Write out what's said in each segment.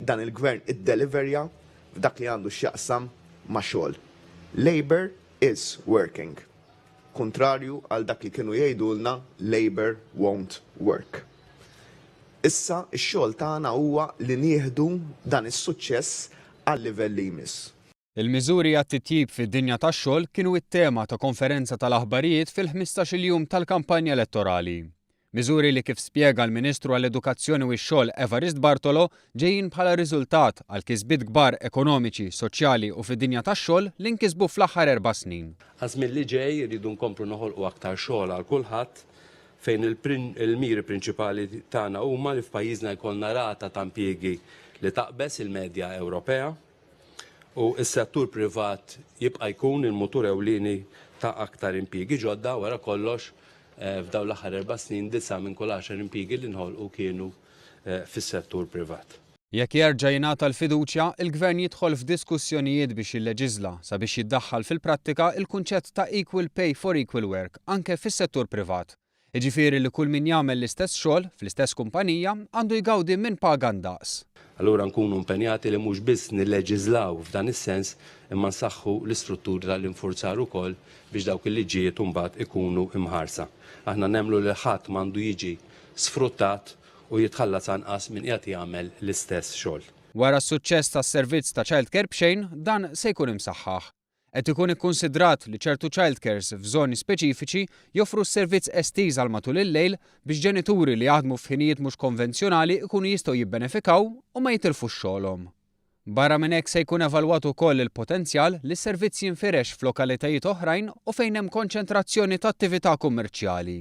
dan il-gvern id-deliverja f'dak li għandu x'jaqsam ma' xogħol. Labour is working. Kontrarju għal dak li kienu jgħidulna Labour won't work. Issa x-xogħol tagħna huwa li nieħdu dan is-suċċess għal livell li jmiss. Il-miżuri għat-titjib fid-dinja tax-xogħol kienu t-tema ta' konferenza tal-aħbarijiet fil-15 jum tal-kampanja elettorali. Miżuri li kif spjega l-Ministru għall-Edukazzjoni u x-xogħol Evarist Bartolo ġejjin bħala riżultat għal kisbiet kbar ekonomiċi, soċjali u fid-dinja tax-xogħol li nkisbu fl-aħħar 4 snin. Għażmien li ġej iridu nkomplu noħolqu aktar xogħol għal kulħadd fejn il-miri prinċipali tagħna huma li f'pajjiżna jkollna rata ta' impjiegi li taqbes il-medja Ewropea u s-settur privat jibqa' jkun il-mutur ewlieni ta' aktar impjiegi ġodda wara kollox f'dawn l-aħħar 4 snin 9 minn kull 10 impjiegi li nħolqu kienu fis-settur privat. Jekk jerġa' jingħata l-fiduċja, il-Gvern jidħol f'diskussjonijiet biex jilleġisla sabiex jiddaħħal fil-prattika il-kunċett ta' equal pay for equal work anke fis-settur privat. Jiġifieri li kull min jagħmel l-istess xogħol fl-istess kumpanija għandu jgawdi minn paga ndaqs. Allura nkunu impenjati li mhux biss nilleġislaw f'dan is-sens imma nsaħħu l-istrutturi tal-infurzar ukoll biex dawk il-liġijiet imbagħad ikunu imħarsa. Aħna nemmlu li ħadd m'għandu jiġi sfruttat u jitħallas anqas min qiegħed jagħmel l-istess xogħol. Wara s-suċċess tas-servizz ta' CHILDCARE b'xejn, dan se jkun imsaħħaħ. Qed ikun ikkunsidrat li ċertu childcares f'żoni speċifiċi joffru s-servizz estiż għal matul il-lejl biex ġenituri li jaħdmu f'ħinijiet mhux konvenzjonali ikunu jistgħu jibbenefikaw u ma jitilfux xogħolhom. Barra minn hekk se jkun evalwat ukoll il-potenzjal li s-servizz jinfirex f'lokalitajiet oħrajn u fejn hemm konċentrazzjoni ta' attività kummerċjali.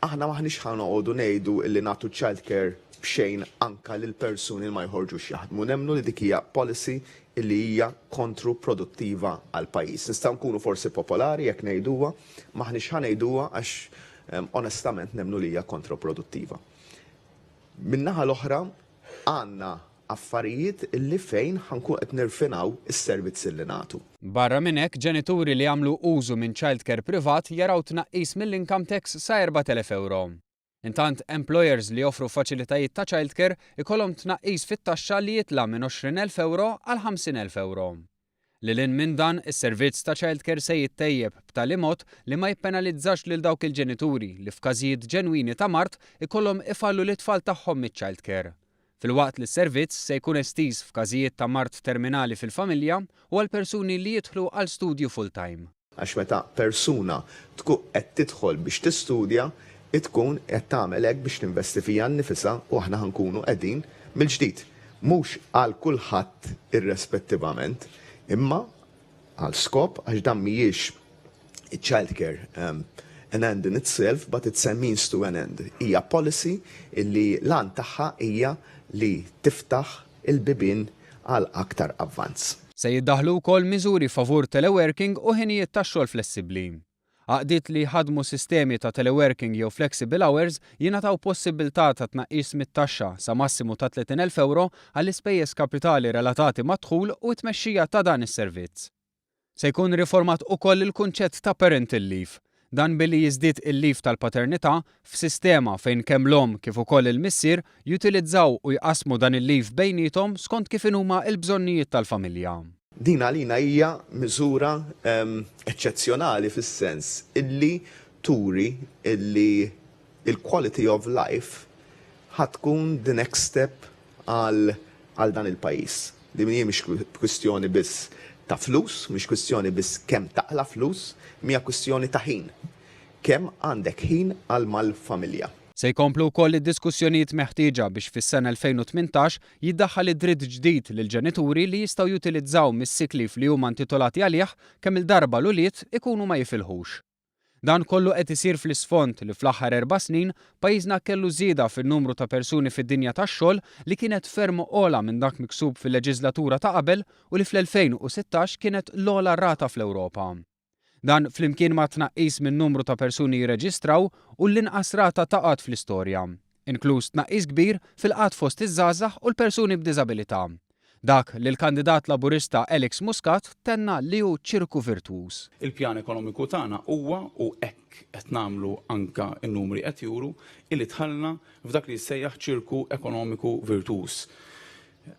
Aħna maħniex ħanoqogħdu ngħidu li nagħtu childcare b'xejn anka lil persuni li ma jħorġux jaħdmu. Nemmnu li dik hija policy li hija kontraproduttiva għal pajjiż. Nistgħu nkunu forsi popolari jekk ngħiduha, maħniex ħanejduha għax onestament nemmnu li hija kontraproduttiva. Min-naħa l-oħra għandna affarijiet illi fejn ħankun qed nirfinaw is-servizzi li nagħtu. Barra minn hekk, ġenituri li jagħmlu użu minn childcare privat jaraw tnaqqis mill-income tax sa 4,000 euro. Intant employers li joffru faċilitajiet ta' childcare ikollhom tnaqqis fit-taxxa li jitla minn 20,000 euro għal 50,000 euro. Lilin minn dan, is-servizz ta' childcare se jittejjeb b'tali mod li ma jippenalizzax lil dawk il-ġenituri li f'każijiet ġenwini ta' mart ikollhom ifallu l-itfal tagħhom miċ-childcare. Filwaqt li s-servizz se jkun estiż f'każijiet ta' mart terminali fil-familja u għal persuni li jidħlu għal studju full-time. Għax meta persuna tkun qed tidħol biex tistudja, tkun qed tagħmel hekk biex tinvesti fija nnifisha u aħna ħankunu qegħdin mill-ġdid. Mhux għal kulħadd irrespettivament, imma għal skop għax dan mhijiex childcare an end in itself, but it's a means to an end. Hija policy illi lan tagħha hija li tiftaħ il-bibien għal aktar avvanz. Se jiddaħlu wkoll miżuri favur teleworking u ħinijiet tax-xogħol flessibbli. Għaqdiet li ħadmu sistemi ta' teleworking jew flexible hours jingħataw possibilità ta' tnaqqis mit-taxxa sa massimu ta' 30,000 euro għall-ispejjeż kapitali relatati mad-dħul u t-tmexxija ta' dan is-servizz. Se jkun riformat ukoll il-kunċett ta' parental leave. Dan billi jiżdied il-leave tal-paternità f'sistema fejn kemm l-om kif ukoll il-missier jutilizzaw u jqasmu dan il-leave bejniethom skont kif huma l-bżonnijiet tal-familja. Din għalina hija miżura eċċezzjonali fis-sens illi turi illi il-quality of life ħatkun the next step għal dan il-pajjiż. Din mhix kwistjoni biss ta' flus, mhix kwistjoni biss kemm taqla flus, mija kwistjoni ta' ħin. Kemm għandek ħin għal mal-familja. Se jkomplu wkoll id-diskussjonijiet meħtieġa biex fis-sena 2018 jiddaħħal id-dritt ġdid lill-ġenituri li jistgħu jutilizzaw mis-sick leave li huma intitolati għalih kemm il-darba l-ulied ikunu ma jifilħux. Dan kollu qed isir fl-isfond li fl-aħħar 4 snin pajjiżna kellu żieda fin-numru ta' persuni fid-dinja tax-xogħol li kienet ferm ogħla minn dak miksub fil-leġislatura ta' qabel u li fl-2016 kienet l-ogħla rata fl-Ewropa. Dan flimkien ma' tnaqqis minn numru ta' persuni jirreġistraw u l-inqas rata ta' qatt fl-istorja, inkluż tnaqqis kbir fil-qatt fost iż-żgħażagħ u l-persuni b'diżabilità. Dak li l-kandidat Laburista Alex Muscat tenna li hu ċirku virtuż. Il-pjan ekonomiku tagħna huwa u hekk qed nagħmlu anke n-numri qed juru illi tħallna f'dak li jsejjaħ ċirku ekonomiku virtuż.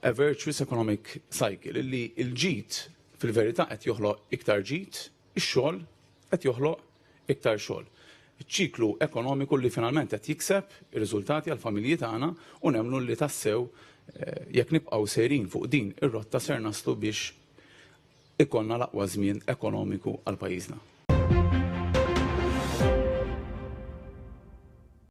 a virtuous economic cycle illi il-ġid fil-verità qed joħloq iktar ġid, ix-xogħol qed joħloq iktar xogħol. Iċ-ċiklu ekonomiku li finalment qed jikseb ir-riżultati għall-familji tagħna u nemmnu li tassew jekk nibqgħu sejrin fuq din ir-rotta ser naslu biex ikollna l-aqwa żmien ekonomiku għal pajjiżna.